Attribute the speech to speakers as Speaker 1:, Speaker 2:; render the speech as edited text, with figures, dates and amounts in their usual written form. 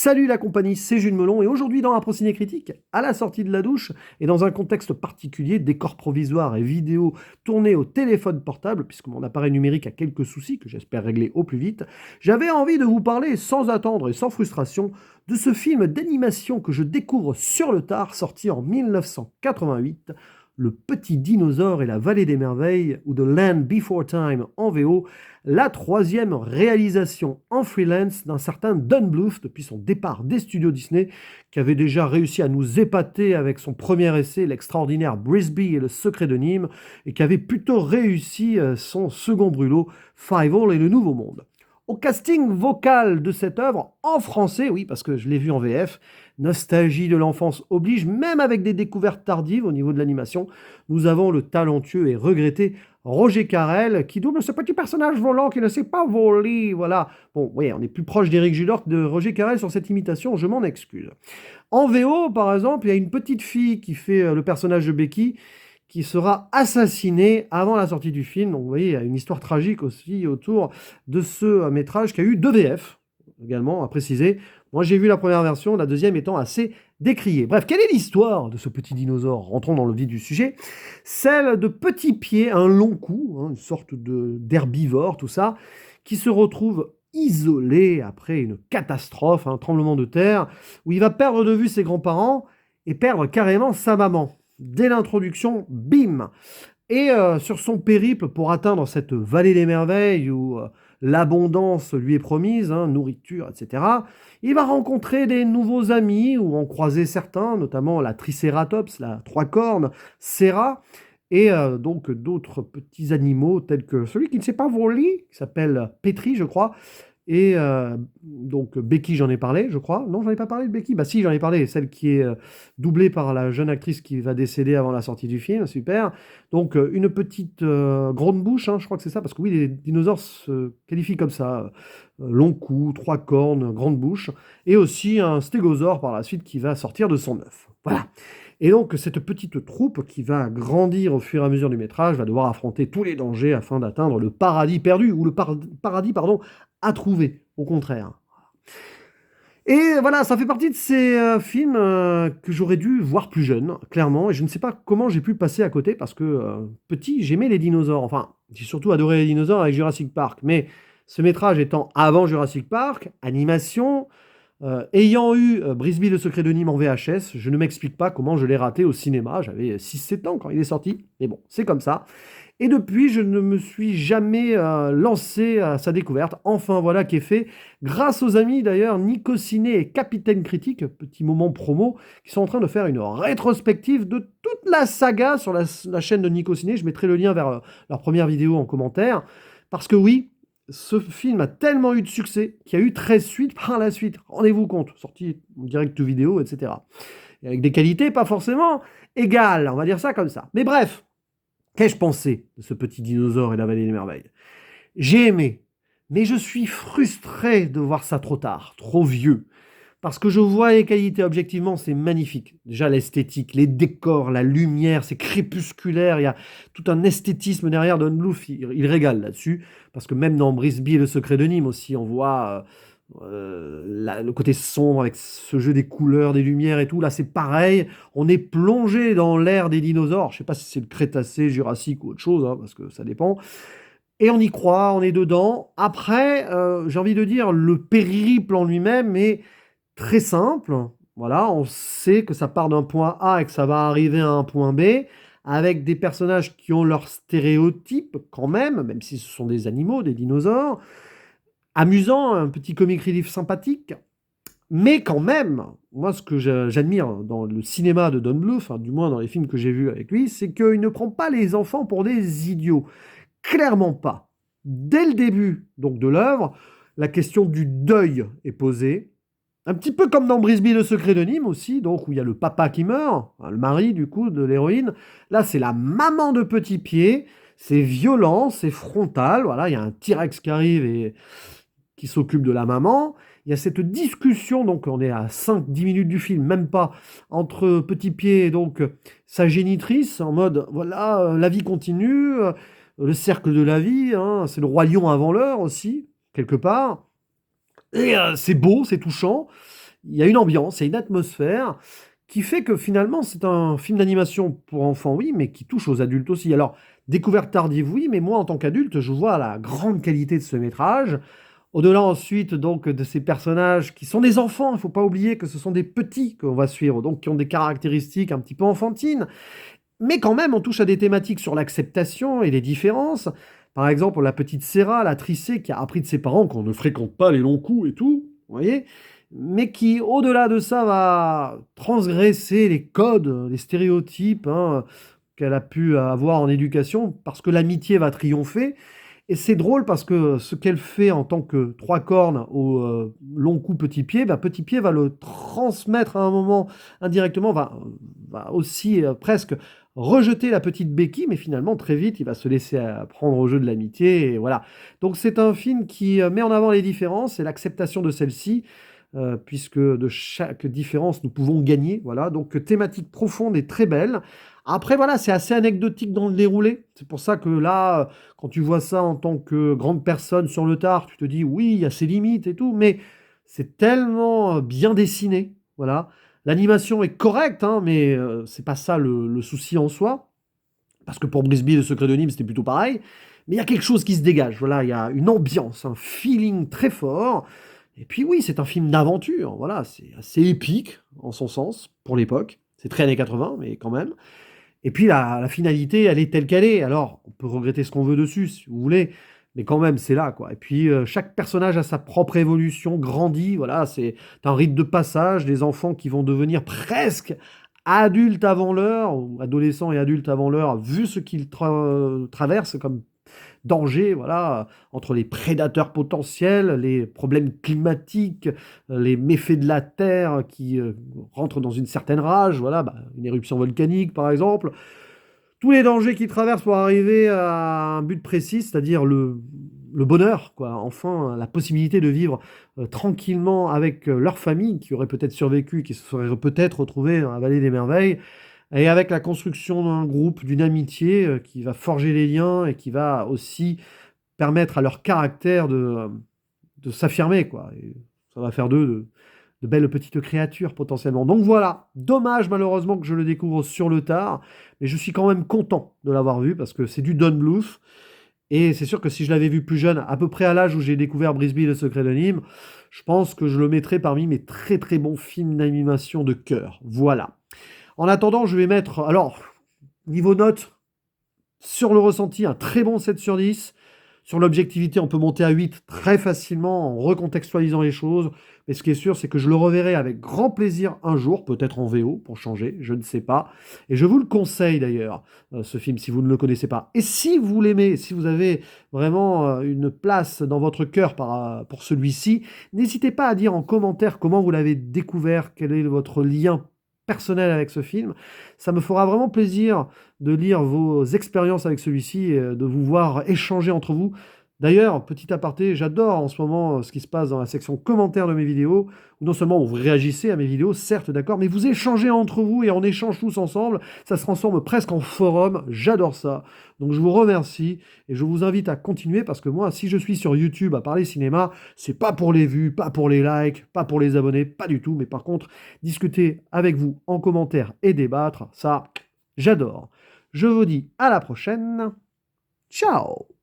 Speaker 1: Salut la compagnie, c'est Jules Melon et aujourd'hui dans Impro Ciné Critique, à la sortie de la douche et dans un contexte particulier, décor provisoire et vidéo tournée au téléphone portable, puisque mon appareil numérique a quelques soucis que j'espère régler au plus vite, j'avais envie de vous parler sans attendre et sans frustration de ce film d'animation que je découvre sur le tard, sorti en 1988, Le Petit Dinosaure et la Vallée des Merveilles, ou The Land Before Time en VO, la troisième réalisation en freelance d'un certain Don Bluth depuis son départ des studios Disney, qui avait déjà réussi à nous épater avec son premier essai, l'extraordinaire Brisby et le secret de Nîmes, et qui avait plutôt réussi son second brûlot, Fievel et le Nouveau Monde. Au casting vocal de cette œuvre, en français, oui, parce que je l'ai vu en VF, nostalgie de l'enfance oblige, même avec des découvertes tardives au niveau de l'animation, nous avons le talentueux et regretté Roger Carrel, qui double ce petit personnage volant qui ne sait pas voler, voilà. Bon, oui, on est plus proche d'Éric Judor que de Roger Carrel sur cette imitation, je m'en excuse. En VO, par exemple, il y a une petite fille qui fait le personnage de Becky, qui sera assassinée avant la sortie du film. Donc vous voyez, il y a une histoire tragique aussi autour de ce métrage qui a eu deux VF, également, à préciser. Moi, j'ai vu la première version, la deuxième étant assez décriée. Bref, quelle est l'histoire de ce petit dinosaure? Rentrons dans le vif du sujet. Celle de Petit Pied, un long cou, une sorte d'herbivore, tout ça, qui se retrouve isolé après une catastrophe, un tremblement de terre, où il va perdre de vue ses grands-parents et perdre carrément sa maman. Dès l'introduction, bim! Et sur son périple pour atteindre cette vallée des merveilles où l'abondance lui est promise, nourriture, etc., il va rencontrer des nouveaux amis ou en croiser certains, notamment la Tricératops, la trois-cornes, Serra, et donc d'autres petits animaux tels que celui qui ne sait pas voler, qui s'appelle Petri, je crois, et donc Becky, j'en ai parlé, je crois. Non, j'en ai pas parlé de Becky. Bah si, j'en ai parlé. Celle qui est doublée par la jeune actrice qui va décéder avant la sortie du film. Super. Donc une petite grande bouche, je crois que c'est ça, parce que oui, les dinosaures se qualifient comme ça. Long cou, trois cornes, grande bouche. Et aussi un stégosaure par la suite qui va sortir de son œuf. Voilà. Et donc cette petite troupe qui va grandir au fur et à mesure du métrage va devoir affronter tous les dangers afin d'atteindre le paradis perdu, ou le paradis, pardon, à trouver, au contraire. Et voilà, ça fait partie de ces films que j'aurais dû voir plus jeune, clairement, et je ne sais pas comment j'ai pu passer à côté, parce que petit, j'aimais les dinosaures. Enfin, j'ai surtout adoré les dinosaures avec Jurassic Park, mais ce métrage étant avant Jurassic Park, animation, ayant eu Brisby le secret de Nîmes en VHS, je ne m'explique pas comment je l'ai raté au cinéma. J'avais 6-7 ans quand il est sorti, mais bon, c'est comme ça. Et depuis, je ne me suis jamais lancé à sa découverte. Enfin, voilà qui est fait. Grâce aux amis d'ailleurs, Nico Ciné et Capitaine Critique, petit moment promo, qui sont en train de faire une rétrospective de toute la saga sur la chaîne de Nico Ciné. Je mettrai le lien vers leur première vidéo en commentaire. Parce que oui, ce film a tellement eu de succès qu'il y a eu 13 suites par la suite. Rendez-vous compte, sorti en direct vidéo, etc. Et avec des qualités pas forcément égales, on va dire ça comme ça. Mais bref, qu'ai-je pensé de ce petit dinosaure et la vallée des merveilles? J'ai aimé, mais je suis frustré de voir ça trop tard, trop vieux. Parce que je vois les qualités, objectivement, c'est magnifique. Déjà l'esthétique, les décors, la lumière, c'est crépusculaire, il y a tout un esthétisme derrière. Don Bluth, il régale là-dessus. Parce que même dans Brisby et le secret de Nîmes aussi, on voit le côté sombre avec ce jeu des couleurs, des lumières et tout. Là, c'est pareil. On est plongé dans l'ère des dinosaures. Je ne sais pas si c'est le Crétacé, Jurassique ou autre chose, parce que ça dépend. Et on y croit, on est dedans. Après, j'ai envie de dire, le périple en lui-même est très simple. Voilà, on sait que ça part d'un point A et que ça va arriver à un point B, avec des personnages qui ont leurs stéréotypes quand même si ce sont des animaux, des dinosaures. Amusant, un petit comic relief sympathique. Mais quand même, moi, ce que j'admire dans le cinéma de Don Bluth, du moins dans les films que j'ai vus avec lui, c'est qu'il ne prend pas les enfants pour des idiots. Clairement pas. Dès le début donc de l'œuvre, la question du deuil est posée. Un petit peu comme dans Brisby, le secret de Nîmes aussi, donc où il y a le papa qui meurt, le mari du coup de l'héroïne. Là, c'est la maman de Petit Pied. C'est violent, c'est frontal. Voilà, il y a un T-Rex qui arrive et qui s'occupe de la maman. Il y a cette discussion, donc on est à 5-10 minutes du film, même pas, entre Petit Pied et donc sa génitrice, en mode, voilà, la vie continue, le cercle de la vie, c'est le roi lion avant l'heure aussi, quelque part. Et c'est beau, c'est touchant. il y a une ambiance et une atmosphère qui fait que finalement c'est un film d'animation pour enfants, oui, mais qui touche aux adultes aussi. Alors, découverte tardive, oui, mais moi en tant qu'adulte, je vois la grande qualité de ce métrage. Au-delà ensuite donc de ces personnages qui sont des enfants, il ne faut pas oublier que ce sont des petits qu'on va suivre, donc qui ont des caractéristiques un petit peu enfantines, mais quand même on touche à des thématiques sur l'acceptation et les différences. Par exemple, la petite Sarah, la tricée, qui a appris de ses parents qu'on ne fréquente pas les longs coups et tout, vous voyez, mais qui, au-delà de ça, va transgresser les codes, les stéréotypes hein, qu'elle a pu avoir en éducation, parce que l'amitié va triompher. Et c'est drôle parce que ce qu'elle fait en tant que trois cornes au long cou petit pied, bah, petit pied va le transmettre à un moment indirectement, va aussi presque rejeter la petite béquille, mais finalement très vite il va se laisser prendre au jeu de l'amitié. Et voilà. Donc c'est un film qui met en avant les différences et l'acceptation de celles-ci, puisque de chaque différence nous pouvons gagner. Voilà. Donc thématique profonde et très belle. Après voilà, c'est assez anecdotique dans le déroulé. C'est pour ça que là, quand tu vois ça en tant que grande personne sur le tard, tu te dis oui, il y a ses limites et tout, mais c'est tellement bien dessiné, voilà. L'animation est correcte, hein, mais c'est pas ça le souci en soi, parce que pour Brisby, le secret de Nîmes, c'était plutôt pareil. Mais il y a quelque chose qui se dégage, voilà, il y a une ambiance, un feeling très fort. Et puis oui, c'est un film d'aventure, voilà, c'est assez épique en son sens pour l'époque. C'est très années 80, mais quand même. Et puis la finalité, elle est telle qu'elle est. Alors, on peut regretter ce qu'on veut dessus, si vous voulez, mais quand même, c'est là, quoi. Et puis, chaque personnage a sa propre évolution, grandit, voilà, c'est un rite de passage, des enfants qui vont devenir presque adultes avant l'heure, ou adolescents et adultes avant l'heure, vu ce qu'ils traversent comme danger, voilà, entre les prédateurs potentiels, les problèmes climatiques, les méfaits de la Terre qui rentrent dans une certaine rage, voilà, bah, une éruption volcanique par exemple, tous les dangers qu'ils traversent pour arriver à un but précis, c'est-à-dire le bonheur, quoi. Enfin, la possibilité de vivre tranquillement avec leur famille, qui aurait peut-être survécu, qui se serait peut-être retrouvée dans la vallée des merveilles, et avec la construction d'un groupe, d'une amitié qui va forger les liens et qui va aussi permettre à leur caractère de s'affirmer, quoi. Et ça va faire d'eux de belles petites créatures potentiellement. Donc voilà, dommage malheureusement que je le découvre sur le tard, mais je suis quand même content de l'avoir vu parce que c'est du Don Bluth. Et c'est sûr que si je l'avais vu plus jeune, à peu près à l'âge où j'ai découvert Brisby et le secret de Nîmes, je pense que je le mettrais parmi mes très très bons films d'animation de cœur. Voilà. En attendant, je vais mettre, alors, niveau note, sur le ressenti, un très bon 7 sur 10. Sur l'objectivité, on peut monter à 8 très facilement en recontextualisant les choses. Mais ce qui est sûr, c'est que je le reverrai avec grand plaisir un jour, peut-être en VO pour changer, je ne sais pas. Et je vous le conseille d'ailleurs, ce film, si vous ne le connaissez pas. Et si vous l'aimez, si vous avez vraiment une place dans votre cœur pour celui-ci, n'hésitez pas à dire en commentaire comment vous l'avez découvert, quel est votre lien personnel avec ce film. Ça me fera vraiment plaisir de lire vos expériences avec celui-ci, et de vous voir échanger entre vous. D'ailleurs, petit aparté, j'adore en ce moment ce qui se passe dans la section commentaires de mes vidéos, où non seulement vous réagissez à mes vidéos, certes, d'accord, mais vous échangez entre vous et on échange tous ensemble. Ça se transforme presque en forum. J'adore ça. Donc je vous remercie et je vous invite à continuer parce que moi, si je suis sur YouTube à parler cinéma, c'est pas pour les vues, pas pour les likes, pas pour les abonnés, pas du tout. Mais par contre, discuter avec vous en commentaire et débattre, ça, j'adore. Je vous dis à la prochaine. Ciao!